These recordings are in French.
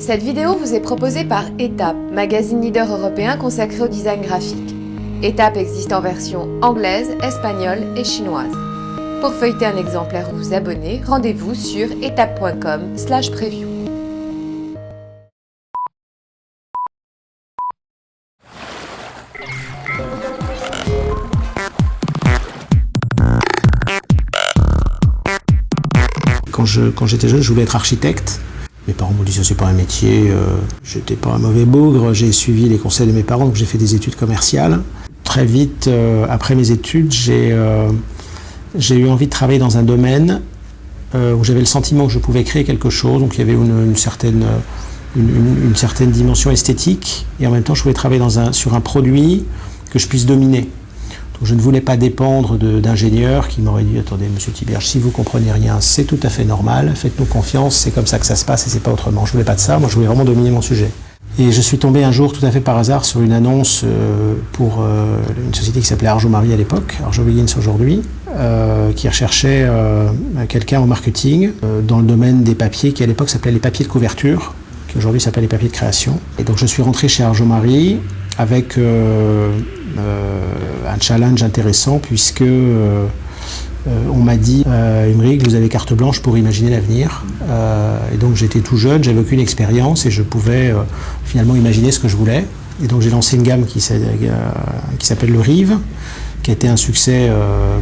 Cette vidéo vous est proposée par Étape, magazine leader européen consacré au design graphique. Étape existe en version anglaise, espagnole et chinoise. Pour feuilleter un exemplaire ou vous abonner, rendez-vous sur étape.com/preview. Quand j'étais jeune, je voulais être architecte. Mes parents m'ont dit ça c'est pas un métier, j'étais pas un mauvais bougre, j'ai suivi les conseils de mes parents, donc j'ai fait des études commerciales. Très vite, après mes études, j'ai eu envie de travailler dans un domaine où j'avais le sentiment que je pouvais créer quelque chose, donc il y avait une certaine dimension esthétique, et en même temps je voulais travailler sur un produit que je puisse dominer. Donc je ne voulais pas dépendre d'ingénieurs qui m'auraient dit « Attendez, monsieur Thibierge, si vous ne comprenez rien, c'est tout à fait normal, faites-nous confiance, c'est comme ça que ça se passe et c'est pas autrement. » Je ne voulais pas de ça, moi je voulais vraiment dominer mon sujet. Et je suis tombé un jour tout à fait par hasard sur une annonce pour une société qui s'appelait Arjo Mari à l'époque, Arjo Wiggins aujourd'hui, qui recherchait quelqu'un au marketing dans le domaine des papiers qui à l'époque s'appelait les papiers de couverture, qui aujourd'hui s'appelle les papiers de création. Et donc je suis rentré chez Arjo Mari avec un challenge intéressant puisque on m'a dit Aymeric, vous avez carte blanche pour imaginer l'avenir. Et donc j'étais tout jeune, j'avais aucune expérience et je pouvais finalement imaginer ce que je voulais. Et donc j'ai lancé une gamme qui s'appelle le Rive, qui a été un succès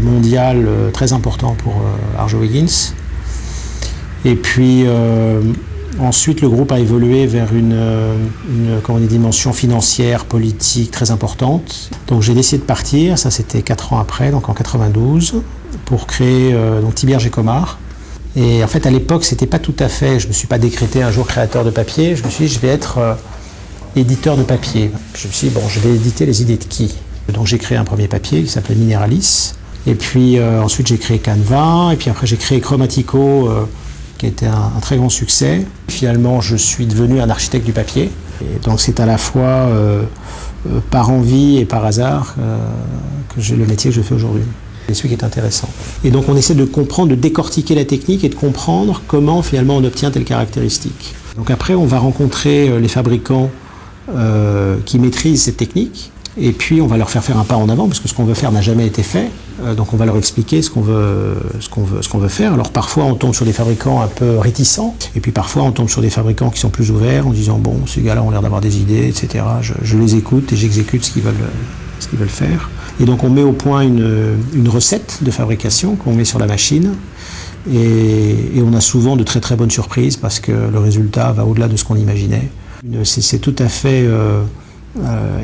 mondial très important pour Arjo Wiggins. Et puis ensuite le groupe a évolué vers une dimension financière, politique très importante. Donc j'ai décidé de partir, ça c'était 4 ans après, donc en 92, pour créer donc Thibierge et Comard. Et en fait à l'époque c'était pas tout à fait, je me suis pas décrété un jour créateur de papier, je me suis dit je vais être éditeur de papier. Je me suis dit bon, je vais éditer les idées de qui? Donc j'ai créé un premier papier qui s'appelait Mineralis, et puis ensuite j'ai créé Canva, et puis après j'ai créé Chromatico, qui a été un très grand succès. Finalement, je suis devenu un architecte du papier. Et donc c'est à la fois par envie et par hasard que j'ai le métier que je fais aujourd'hui. C'est celui qui est intéressant. Et donc on essaie de comprendre, de décortiquer la technique et de comprendre comment finalement on obtient telle caractéristique. Donc après, on va rencontrer les fabricants qui maîtrisent cette technique. Et puis on va leur faire un pas en avant, parce que ce qu'on veut faire n'a jamais été fait. Donc on va leur expliquer ce qu'on veut faire. Alors parfois on tombe sur des fabricants un peu réticents, et puis parfois on tombe sur des fabricants qui sont plus ouverts en disant bon, ces gars-là ont l'air d'avoir des idées, etc. Je les écoute et j'exécute ce qu'ils veulent faire. Et donc on met au point une recette de fabrication qu'on met sur la machine, et on a souvent de très très bonnes surprises parce que le résultat va au-delà de ce qu'on imaginait. C'est tout à fait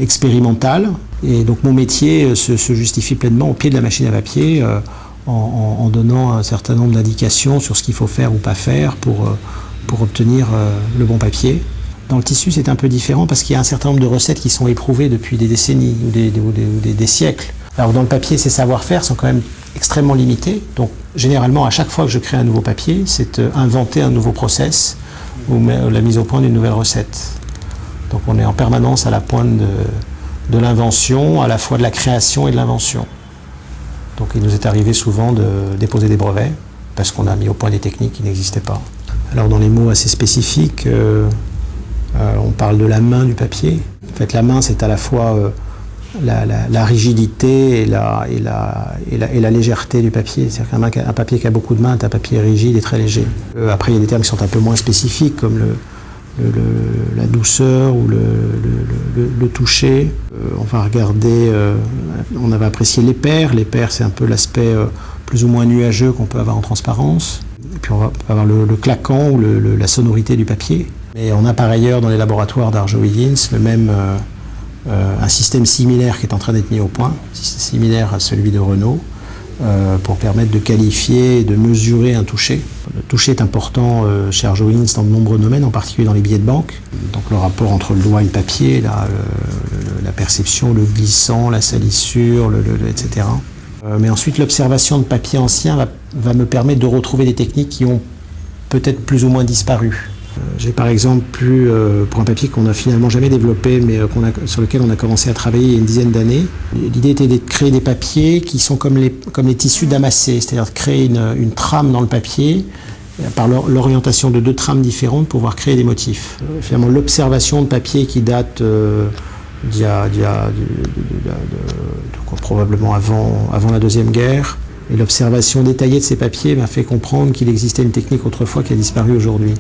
expérimental, et donc mon métier se justifie pleinement au pied de la machine à papier en donnant un certain nombre d'indications sur ce qu'il faut faire ou pas faire pour obtenir le bon papier. Dans le tissu c'est un peu différent parce qu'il y a un certain nombre de recettes qui sont éprouvées depuis des décennies ou des siècles. Alors dans le papier, ces savoir-faire sont quand même extrêmement limités, donc généralement à chaque fois que je crée un nouveau papier, c'est inventer un nouveau process ou la mise au point d'une nouvelle recette. Donc on est en permanence à la pointe de l'invention, à la fois de la création et de l'invention. Donc il nous est arrivé souvent de déposer des brevets, parce qu'on a mis au point des techniques qui n'existaient pas. Alors dans les mots assez spécifiques, on parle de la main du papier. En fait la main c'est à la fois la rigidité et la légèreté du papier. C'est-à-dire qu'un papier qui a beaucoup de mains est un papier rigide et très léger. Après il y a des termes qui sont un peu moins spécifiques, comme la douceur ou le toucher. On va regarder, on avait apprécié l'épaire. L'épaire, c'est un peu l'aspect plus ou moins nuageux qu'on peut avoir en transparence. Et puis on va avoir le claquant ou la sonorité du papier. Et on a par ailleurs dans les laboratoires d'Arjo Wiggins un système similaire qui est en train d'être mis au point, similaire à celui de Renault, pour permettre de qualifier et de mesurer un toucher. Le toucher est important chez Arjo Wiggins dans de nombreux domaines, en particulier dans les billets de banque. Donc le rapport entre le doigt et le papier, la perception, le glissant, la salissure, etc. Mais ensuite l'observation de papier ancien va me permettre de retrouver des techniques qui ont peut-être plus ou moins disparu. J'ai par exemple pour un papier qu'on n'a finalement jamais développé, mais sur lequel on a commencé à travailler il y a une dizaine d'années. L'idée était de créer des papiers qui sont comme les tissus damassés, c'est-à-dire de créer une trame dans le papier par l'orientation de 2 trames différentes, pouvoir créer des motifs. Finalement, l'observation de papier qui date probablement avant la Deuxième Guerre, et l'observation détaillée de ces papiers m'a fait comprendre qu'il existait une technique autrefois qui a disparu aujourd'hui.